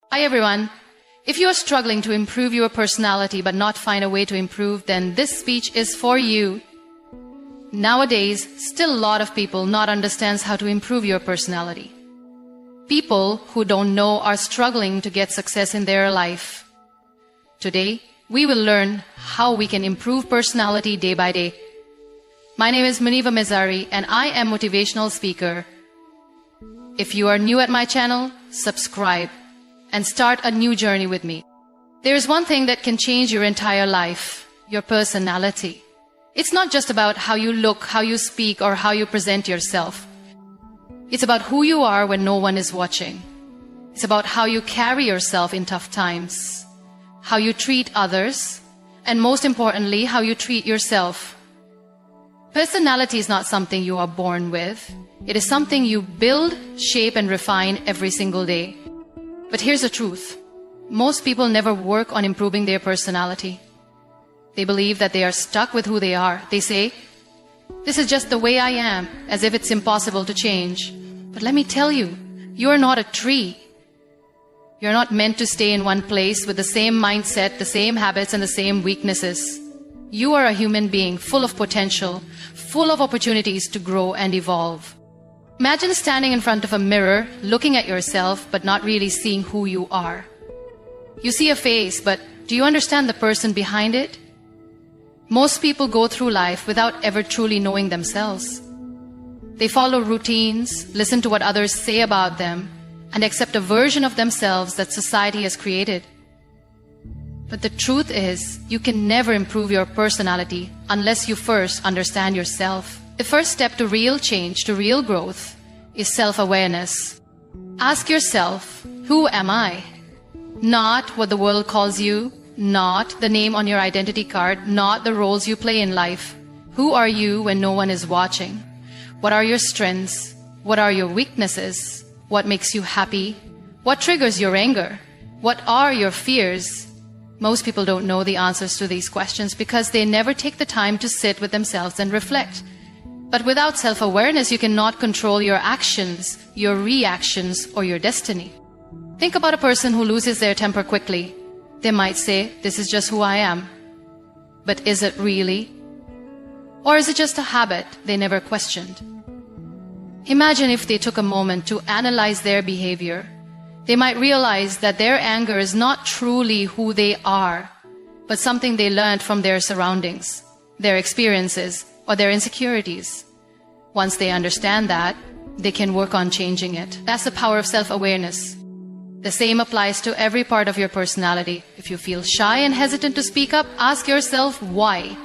Hi everyone. If you are struggling to improve your personality but not find a way to improve, then this speech is for you. Nowadays, still a lot of people not understands how to improve your personality. People who don't know are struggling to get success in their life. Today, we will learn how we can improve personality day by day. My name is Muniba-mazari and I am motivational speaker. If you are new at my channel, subscribe and start a new journey with me. There is one thing that can change your entire life, your personality. It's not just about how you look, how you speak, or how you present yourself. It's about who you are when no one is watching. It's about how you carry yourself in tough times, how you treat others, and most importantly, how you treat yourself. Personality is not something you are born with. It is something you build, shape, and refine every single day. But here's the truth. Most people never work on improving their personality. They believe that they are stuck with who they are. They say, "This is just the way I am," as if it's impossible to change. But let me tell you, you are not a tree. You're not meant to stay in one place with the same mindset, the same habits, and the same weaknesses. You are a human being full of potential, full of opportunities to grow and evolve. Imagine standing in front of a mirror, looking at yourself, but not really seeing who you are. You see a face, but do you understand the person behind it? Most people go through life without ever truly knowing themselves. They follow routines, listen to what others say about them, and accept a version of themselves that society has created. But the truth is, you can never improve your personality unless you first understand yourself. The first step to real change, to real growth, is self-awareness. Ask yourself, who am I? Not what the world calls you, not the name on your identity card, not the roles you play in life. Who are you when no one is watching? What are your strengths? What are your weaknesses? What makes you happy? What triggers your anger? What are your fears? Most people don't know the answers to these questions because they never take the time to sit with themselves and reflect. But without self-awareness, you cannot control your actions, your reactions, or your destiny. Think about a person who loses their temper quickly. They might say, "This is just who I am." But is it really? Or is it just a habit they never questioned? Imagine if they took a moment to analyze their behavior. They might realize that their anger is not truly who they are, but something they learned from their surroundings, their experiences, or their insecurities. Once they understand that, they can work on changing it. That's the power of self-awareness. The same applies to every part of your personality. If you feel shy and hesitant to speak up, ask yourself why.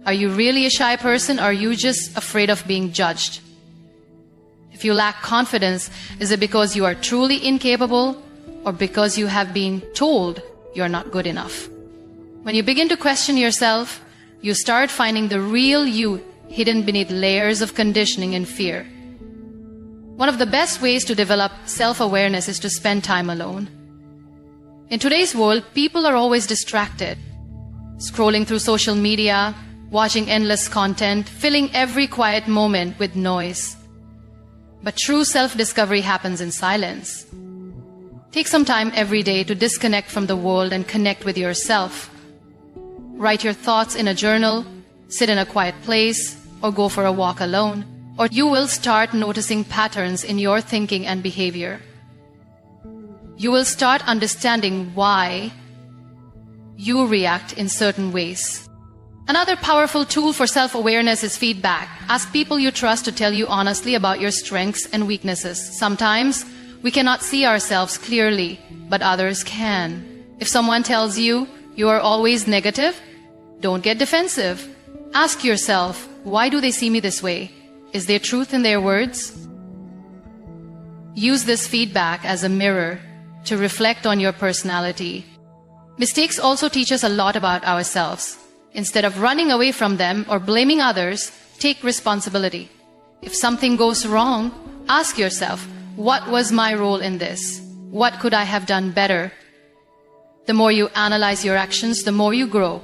Are you really a shy person, or are you just afraid of being judged? If you lack confidence, is it because you are truly incapable, or because you have been told you're not good enough? When you begin to question yourself, you start finding the real you hidden beneath layers of conditioning and fear. One of the best ways to develop self-awareness is to spend time alone. In today's world, people are always distracted, scrolling through social media, watching endless content, filling every quiet moment with noise. But true self-discovery happens in silence. Take some time every day to disconnect from the world and connect with yourself. Write your thoughts in a journal, sit in a quiet place, or go for a walk alone, or you will start noticing patterns in your thinking and behavior. You will start understanding why you react in certain ways. Another powerful tool for self-awareness is feedback. Ask people you trust to tell you honestly about your strengths and weaknesses. Sometimes we cannot see ourselves clearly, but others can. If someone tells you you are always negative, don't get defensive. Ask yourself, why do they see me this way? Is there truth in their words? Use this feedback as a mirror to reflect on your personality. Mistakes also teach us a lot about ourselves. Instead of running away from them or blaming others, take responsibility. If something goes wrong, ask yourself, what was my role in this? What could I have done better? The more you analyze your actions, the more you grow.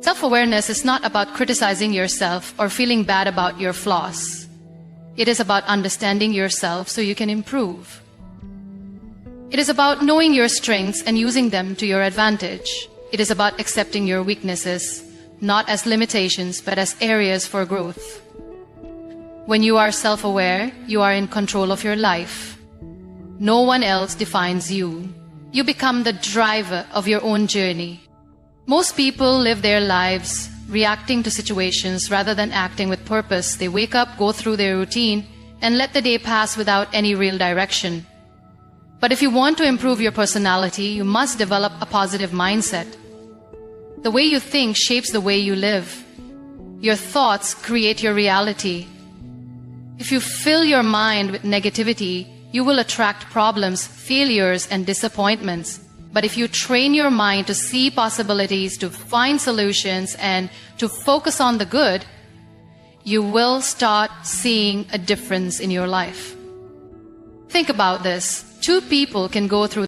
Self-awareness is not about criticizing yourself or feeling bad about your flaws. It is about understanding yourself so you can improve. It is about knowing your strengths and using them to your advantage. It is about accepting your weaknesses, not as limitations, but as areas for growth. When you are self-aware, you are in control of your life. No one else defines you. You become the driver of your own journey. Most people live their lives reacting to situations rather than acting with purpose. They wake up, go through their routine, and let the day pass without any real direction. But if you want to improve your personality, you must develop a positive mindset. The way you think shapes the way you live. Your thoughts create your reality. If you fill your mind with negativity, you will attract problems, failures, and disappointments. But if you train your mind to see possibilities, to find solutions, and to focus on the good, you will start seeing a difference in your life. Think about this. Two people can go through